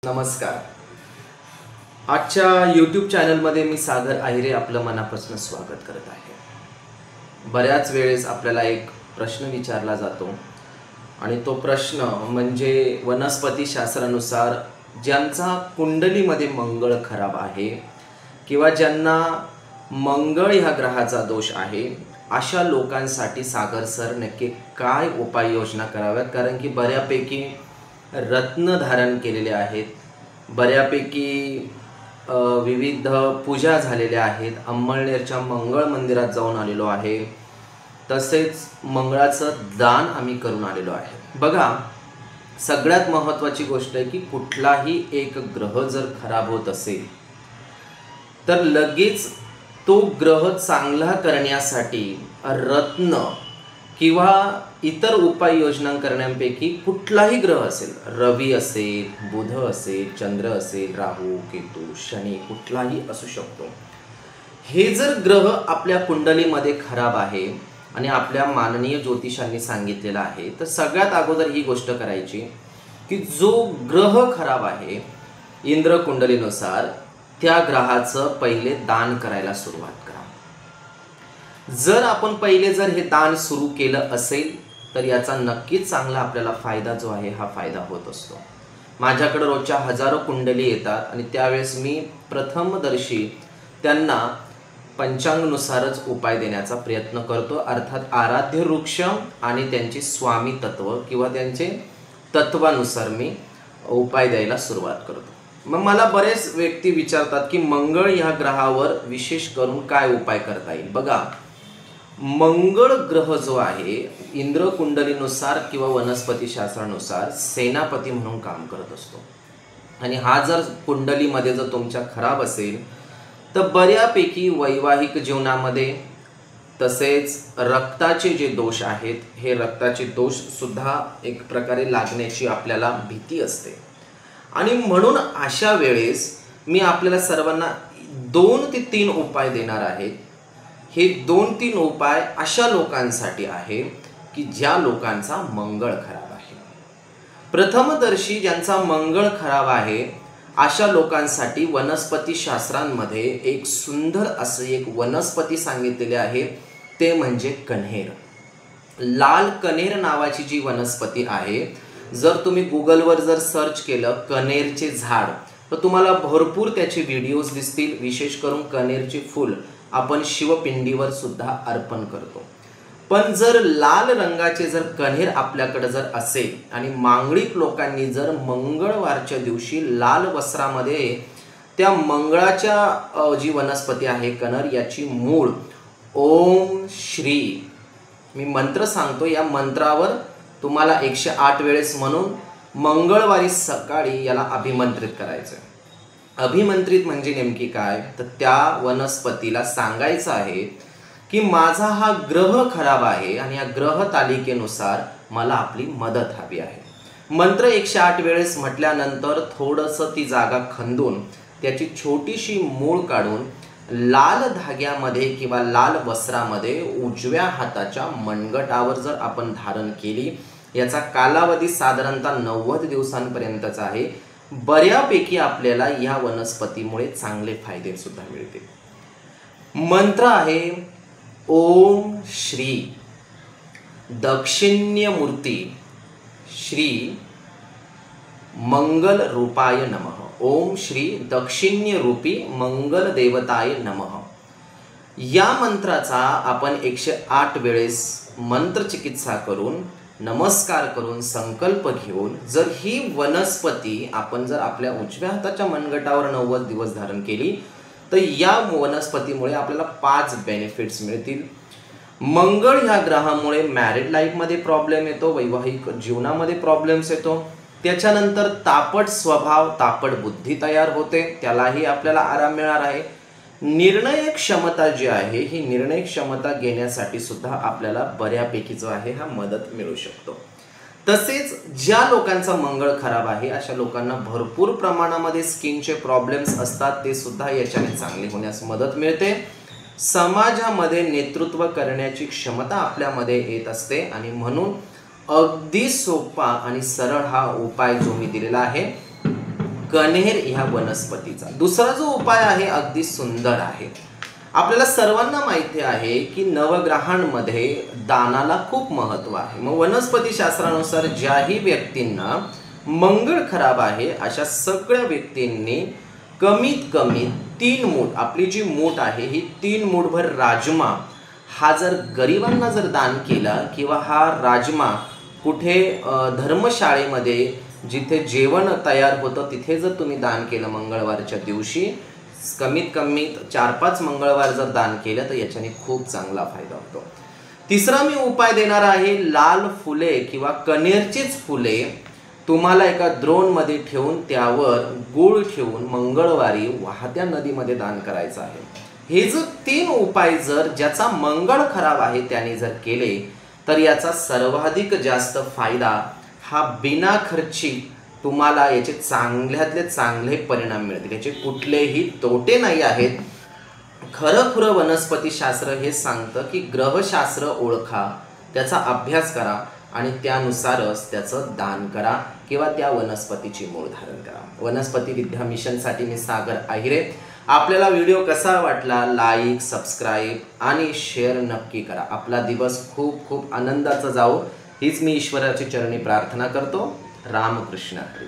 नमस्कार. आजच्या YouTube चॅनलमध्ये मी सागर आहिरे आपलं मनापासून स्वागत करत आहे. बऱ्याच वेळेस आपल्याला एक प्रश्न विचारला जातो आणि तो प्रश्न म्हणजे वनस्पती शास्त्रानुसार ज्यांचा कुंडलीमध्ये मंगळ खराब आहे किंवा ज्यांना मंगळ ह्या ग्रहाचा दोष आहे अशा लोकांसाठी सागर सर नक्की काय उपाययोजना कराव्यात. कारण की बऱ्यापैकी रत्न धारण केलेले आहेत, बऱ्यापैकी विविध पूजा झालेल्या आहेत, अंमळनेरच्या मंगळ मंदिरात जाऊन आलेलो आहे, तसेच मंगळाचं दान आम्ही करून आलेलो आहे. बघा, सगळ्यात महत्त्वाची गोष्ट आहे की कुठलाही एक ग्रह जर खराब होत असेल तर लगेच तो ग्रह चांगला करण्यासाठी रत्न किंवा इतर उपाययोजना करण्यापैकी कुठलाही ग्रह असेल, रवी असेल, बुध असेल, चंद्र असेल, राहू, केतू, शनी, कुठलाही असू शकतो. हे जर ग्रह आपल्या कुंडलीमध्ये खराब आहे आणि आपल्या माननीय ज्योतिषांनी सांगितलेलं आहे तर सगळ्यात अगोदर ही गोष्ट करायची की जो ग्रह खराब आहे इंद्र कुंडलीनुसार त्या ग्रहाचं पहिले दान करायला सुरुवात करा. जर आपण पहिले हे दान सुरू केलं असेल तर याचा नक्कीच चांगला आपल्याला फायदा जो आहे हा फायदा होत असतो. माझ्याकडे रोजच्या हजारो कुंडली येतात आणि त्यावेळेस मी प्रथमदर्शी त्यांना पंचांगानुसारच उपाय देण्याचा प्रयत्न करतो. अर्थात आराध्य वृक्ष आणि त्यांचे स्वामी तत्व किंवा त्यांचे तत्वानुसार मी उपाय द्यायला सुरुवात करतो. मग मला बरेच व्यक्ती विचारतात की मंगळ ह्या ग्रहावर विशेष करून काय उपाय करता येईल. बघा, मंगळ ग्रह जो आहे इंद्र कुंडलीनुसार किंवा वनस्पती शास्त्रानुसार सेनापती म्हणून काम करत असतो आणि हा जर कुंडलीमध्ये जर तुमच्या खराब असेल तर बऱ्यापैकी वैवाहिक जीवनामध्ये तसेच रक्ताचे जे दोष आहेत हे रक्ताचे दोष सुद्धा एक प्रकारे लागण्याची आपल्याला भीती असते. आणि म्हणून अशा वेळेस मी आपल्याला सर्वांना 2 ते 3 उपाय देणार आहे. हे 2-3 उपाय अशा लोकांसाठी आहे की ज्या लोकांचा मंगळ खराब आहे. प्रथमदर्शी ज्यांचा मंगळ खराब आहे अशा लोकांसाठी वनस्पती शास्त्रांमध्ये एक सुंदर असे एक वनस्पती सांगितलेली आहे, ते म्हणजे कण्हेर. लाल कण्हेर नावाची जी वनस्पती आहे, जर तुम्ही गुगलवर जर सर्च केलं कण्हेरचे झाड तर तुम्हाला भरपूर त्याचे व्हिडिओज दिसतील. विशेष करून कण्हेरचे फूल आपण शिवपिंडीवर सुद्धा अर्पण करतो. पण जर लाल रंगाचे जर कण्हेर आपल्याकडे जर असेल आणि मांगलिक लोकांनी जर मंगळवारच्या दिवशी लाल वस्त्रामध्ये त्या मंगळाच्या जी वनस्पती आहे कण्हेर याची मूळ ओम श्री, मी मंत्र सांगतो, या मंत्रावर तुम्हाला 108 वेळेस म्हणून मंगळवारी सकाळी याला अभिमंत्रित करायचं. अभिमंत्रित म्हणजे नेमकी काय तर त्या वनस्पतीला सांगायचं आहे की माझा हा ग्रह खराब आहे आणि या ग्रह तालिकेनुसार मला आपली मदत हवी आहे. मंत्र 108 वेळेस म्हटल्यानंतर थोडंसं ती जागा खंदून त्याची छोटीशी मूळ काढून लाल धाग्यामध्ये किंवा लाल वस्त्रामध्ये उजव्या हाताच्या मनगटावर जर आपण धारण केली, याचा कालावधी साधारणतः 90 दिवसांपर्यंतचा आहे. बऱ्यापैकी आपल्याला या वनस्पतीमुळे चांगले फायदे सुद्धा मिळतील. मंत्र आहे ओम श्री दक्षिण्यमूर्ती श्री मंगल रूपाय नमः. ओम श्री दक्षिण्य रूपी मंगल देवताय नमः. या मंत्राचा आपण 108 वेळेस मंत्रचिकित्सा करून नमस्कार करून संकल्प घेऊन जर ही वनस्पती आपण जर आपल्या उजव्या हाताच्या मनगटावर 90 दिवस धारण केली तर या वनस्पतीमुळे आपल्याला 5 बेनिफिट्स मिळतील. मंगळ ह्या ग्रहामुळे मॅरिड लाईफमध्ये प्रॉब्लेम येतो, वैवाहिक जीवनामध्ये प्रॉब्लेम्स येतो, त्याच्यानंतर तापट स्वभाव तापट बुद्धी तयार होते, त्यालाही आपल्याला आराम मिळणार आहे. निर्णय क्षमता जी आहे ही निर्णय क्षमता घेण्यासाठी सुद्धा आपल्याला बऱ्यापैकी जो आहे हा मदत मिळू शकतो. तसेच ज्या लोकांचा मंगळ खराब आहे अशा लोकांना भरपूर प्रमाणामध्ये स्किनचे प्रॉब्लेम्स असतात, ते सुद्धा याच्याने चांगले होण्यास मदत मिळते. समाजामध्ये नेतृत्व करण्याची क्षमता आपल्यामध्ये येत असते आणि म्हणून अगदी सोपा आणि सरळ हा उपाय जो मी दिलेला आहे कण्हेर ह्या वनस्पतीचा. दुसरा जो उपाय आहे अगदी सुंदर आहे. आपल्याला सर्वांना माहिती आहे की नवग्रहांमध्ये दानाला खूप महत्त्व आहे. मग वनस्पती शास्त्रानुसार ज्याही व्यक्तींना मंगळ खराब आहे अशा सगळ्या व्यक्तींनी कमीत कमी 3 मूठ, आपली जी मूठ आहे ही 3 मूठभर राजमा हा जर गरिबांना जर दान केला किंवा हा राजमा कुठे धर्मशाळेमध्ये जिथे जेवण तयार होतं तिथे जर तुम्ही दान केलं मंगळवारच्या दिवशी, कमीत कमी 4-5 मंगळवार जर दान केलं तर याच्याने खूप चांगला फायदा होतो. तिसरा मी उपाय देणार आहे, लाल फुले किंवा कण्हेरचीच फुले तुम्हाला एका द्रोणमध्ये ठेवून त्यावर गूळ ठेवून मंगळवारी वाहत्या नदीमध्ये दान करायचं आहे. हे जर 3 उपाय जर ज्याचा मंगळ खराब आहे त्याने जर केले तर याचा सर्वाधिक जास्त फायदा हा बिना खर्ची तुम्हाला याचे चांगल्यातले चांगले परिणाम मिळतील. याचे कुठलेही तोटे नाही आहेत. खरं वनस्पतीशास्त्र हे सांगतं की ग्रहशास्त्र ओळखा, त्याचा अभ्यास करा आणि त्यानुसारच त्याचं दान करा किंवा त्या वनस्पतीची मूळ धारण करा. वनस्पती विद्या मिशनसाठी मी सागर आहिरे. आपल्याला व्हिडिओ कसा वाटला लाईक, सबस्क्राईब आणि शेअर नक्की करा. आपला दिवस खूप खूप आनंदाचा जाओ हीच मी ईश्वराची चरणी प्रार्थना करतो. रामकृष्ण हरी.